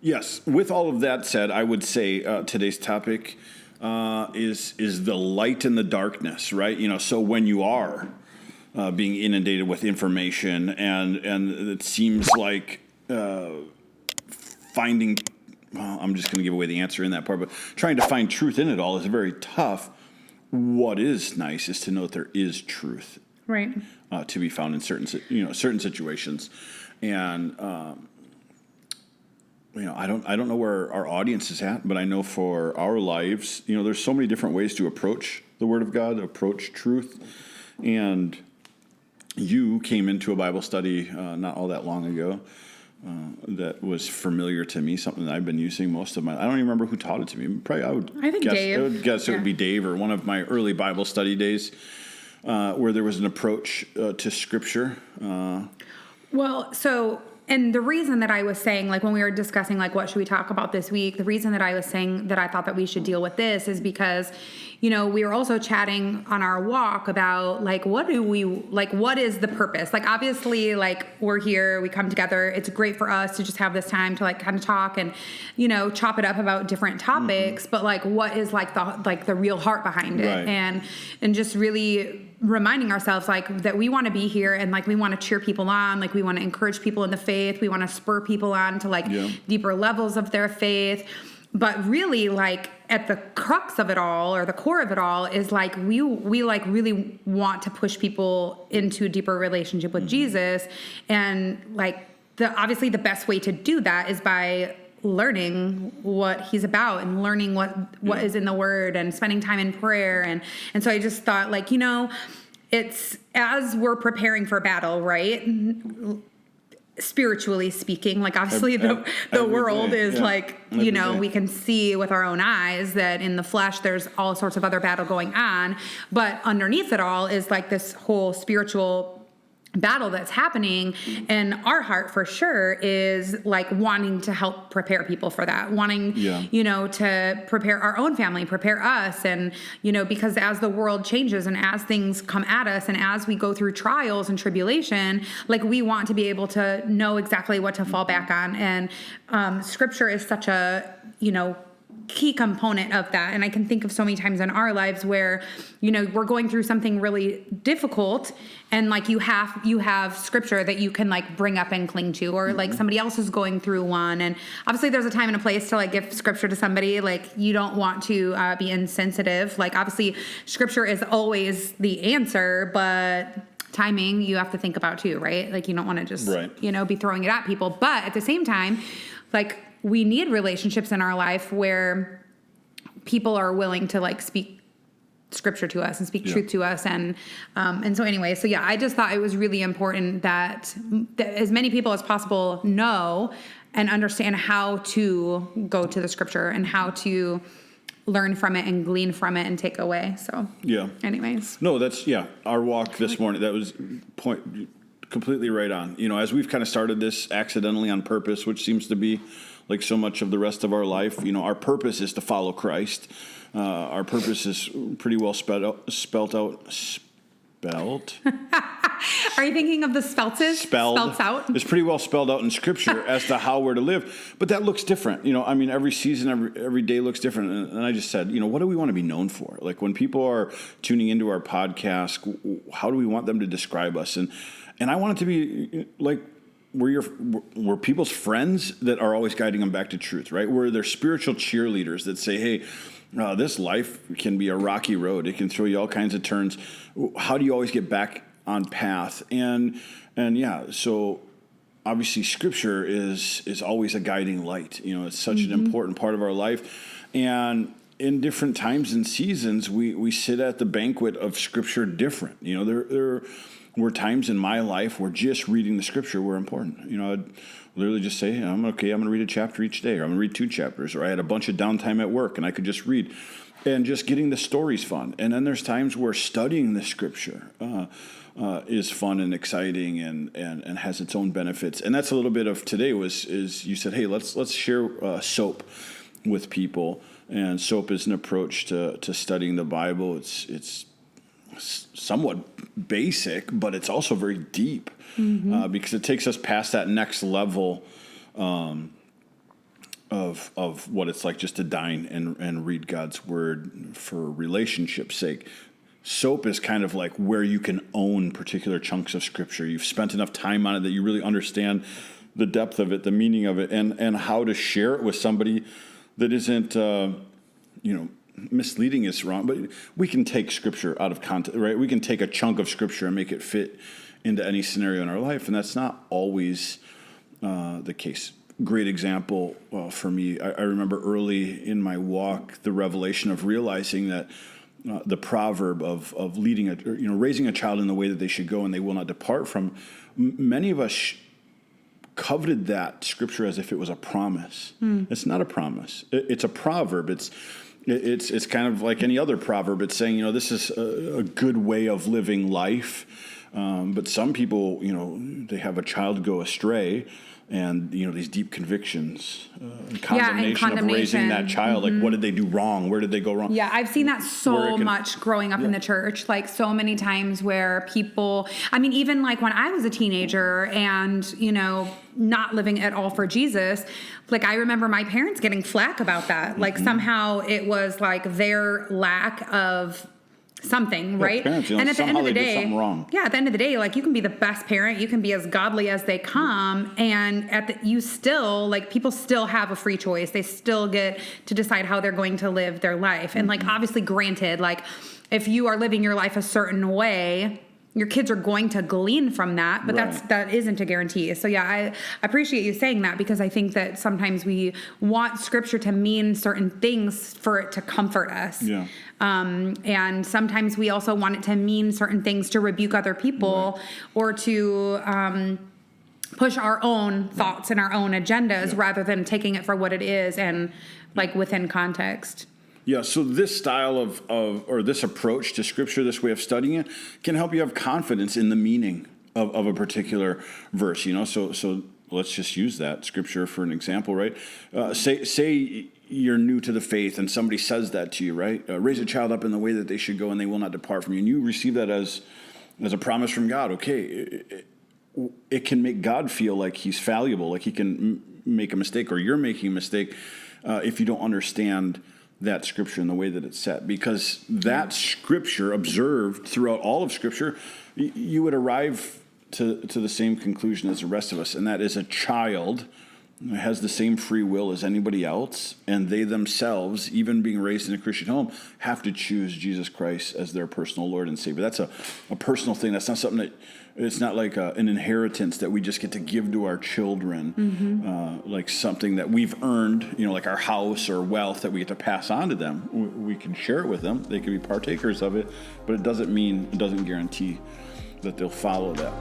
Yes. With all of that said, I would say today's topic is the light and the darkness, right? So when you are being inundated with information and it seems like finding, well, I'm just going to give away the answer in that part, but trying to find truth in it all is very tough. What is nice is to know that there is truth, right, to be found in certain situations, and I don't know where our audience is at, but I know for our lives, there's so many different ways to approach the Word of God, approach truth, and you came into a Bible study not all that long ago. That was familiar to me, something that I've been using most of my. I don't even remember who taught it to me. Probably I think Dave. I would guess it would be Dave or one of my early Bible study days, where there was an approach to Scripture. And the reason that I was saying, like when we were discussing, like what should we talk about this week, the reason that I was saying that I thought that we should deal with this is because, we were also chatting on our walk about what is the purpose? Like obviously, we're here, we come together. It's great for us to just have this time to kind of talk and, chop it up about different topics. Mm-hmm. But what is the real heart behind it, right. and just really reminding ourselves that we want to be here and we want to cheer people on, we want to encourage people in the faith, we want to spur people on to deeper levels of their faith. But really at the crux of it all, or the core of it all, is we really want to push people into a deeper relationship with mm-hmm. Jesus. And obviously the best way to do that is by learning what he's about and learning what is in the Word and spending time in prayer. And so I just thought it's as we're preparing for battle, right? Spiritually speaking, obviously the world is we can see with our own eyes that in the flesh there's all sorts of other battle going on, but underneath it all is this whole spiritual battle that's happening. And our heart for sure is wanting to help prepare people for that, wanting to prepare our own family, prepare us. And because as the world changes and as things come at us and as we go through trials and tribulation, we want to be able to know exactly what to fall back on. And Scripture is such a key component of that. And I can think of so many times in our lives where, we're going through something really difficult and you have Scripture that you can bring up and cling to, or mm-hmm. somebody else is going through one. And obviously there's a time and a place to give Scripture to somebody. You don't want to be insensitive. Obviously Scripture is always the answer, but timing you have to think about too, right? You don't want to just, right. Be throwing it at people. But at the same time, we need relationships in our life where people are willing to speak Scripture to us and speak truth to us. And so anyway, I just thought it was really important that as many people as possible know and understand how to go to the Scripture and how to learn from it and glean from it and take away. So anyways. No, that's, our walk this morning, that was completely right on. As we've kind of started this accidentally on purpose, which seems to be like so much of the rest of our life, our purpose is to follow Christ. Our purpose is pretty well spelled out. Are you thinking of the spelts out? It's pretty well spelled out in Scripture as to how we're to live. But that looks different. Every season, every day looks different. And I just said, what do we want to be known for? When people are tuning into our podcast, how do we want them to describe us? And I want it to be we're people's friends that are always guiding them back to truth, right? We're their spiritual cheerleaders that say, hey, this life can be a rocky road. It can throw you all kinds of turns. How do you always get back on path? And so obviously Scripture is always a guiding light. It's such mm-hmm. an important part of our life. And in different times and seasons, we sit at the banquet of Scripture different. There were times in my life where just reading the Scripture were important. I'd literally just say, I'm going to read a chapter each day, or I'm going to read 2 chapters, or I had a bunch of downtime at work and I could just read. And just getting the stories fun. And then there's times where studying the Scripture is fun and exciting and has its own benefits. And that's a little bit of today is you said, hey, let's share soap with people. And soap is an approach to studying the Bible. It's somewhat basic, but it's also very deep because it takes us past that next level of what it's like just to dine and read God's word for relationship's sake. Soap is kind of like where you can own particular chunks of scripture. You've spent enough time on it that you really understand the depth of it, the meaning of it, and how to share it with somebody that isn't, misleading is wrong, but we can take scripture out of context, right? We can take a chunk of scripture and make it fit into any scenario in our life, and that's not always the case. Great example for me. I remember early in my walk, the revelation of realizing that the proverb of raising a child in the way that they should go and they will not depart from. Many of us coveted that scripture as if it was a promise. It's not a promise. It's a proverb. It's kind of like any other proverb. It's saying, this is a good way of living life. But some people, they have a child go astray, and these deep convictions, and condemnation of raising that child. Like, what did they do wrong? Where did they go wrong? Yeah, I've seen that so much growing up in the church. Like, so many times where people, even like when I was a teenager and not living at all for Jesus, like I remember my parents getting flack about that. Like somehow it was like their lack of something, right? Parents, and at the end of the day, something wrong. Yeah, at the end of the day, like you can be the best parent, you can be as godly as they come, and you still, like, people still have a free choice. They still get to decide how they're going to live their life. And like, obviously, granted, like if you are living your life a certain way, your kids are going to glean from that, but that isn't a guarantee. So yeah, I appreciate you saying that, because I think that sometimes we want scripture to mean certain things for it to comfort us. Yeah. And sometimes we also want it to mean certain things to rebuke other people or to push our own thoughts and our own agendas rather than taking it for what it is and like within context. Yeah, so this style or this approach to scripture, this way of studying it, can help you have confidence in the meaning of a particular verse. So let's just use that scripture for an example, right? Say you're new to the faith and somebody says that to you, right? Raise a child up in the way that they should go and they will not depart from you. And you receive that as a promise from God. Okay, it can make God feel like he's fallible, like he can make a mistake, or you're making a mistake if you don't understand that scripture in the way that it's set, because that scripture observed throughout all of scripture, you would arrive to the same conclusion as the rest of us, and that is a child has the same free will as anybody else, and they themselves, even being raised in a Christian home, have to choose Jesus Christ as their personal Lord and Savior. That's a personal thing. That's not something that, it's not like an inheritance that we just get to give to our children, like something that we've earned, like our house or wealth that we get to pass on to them. We can share it with them. They can be partakers of it, but it doesn't guarantee that they'll follow that.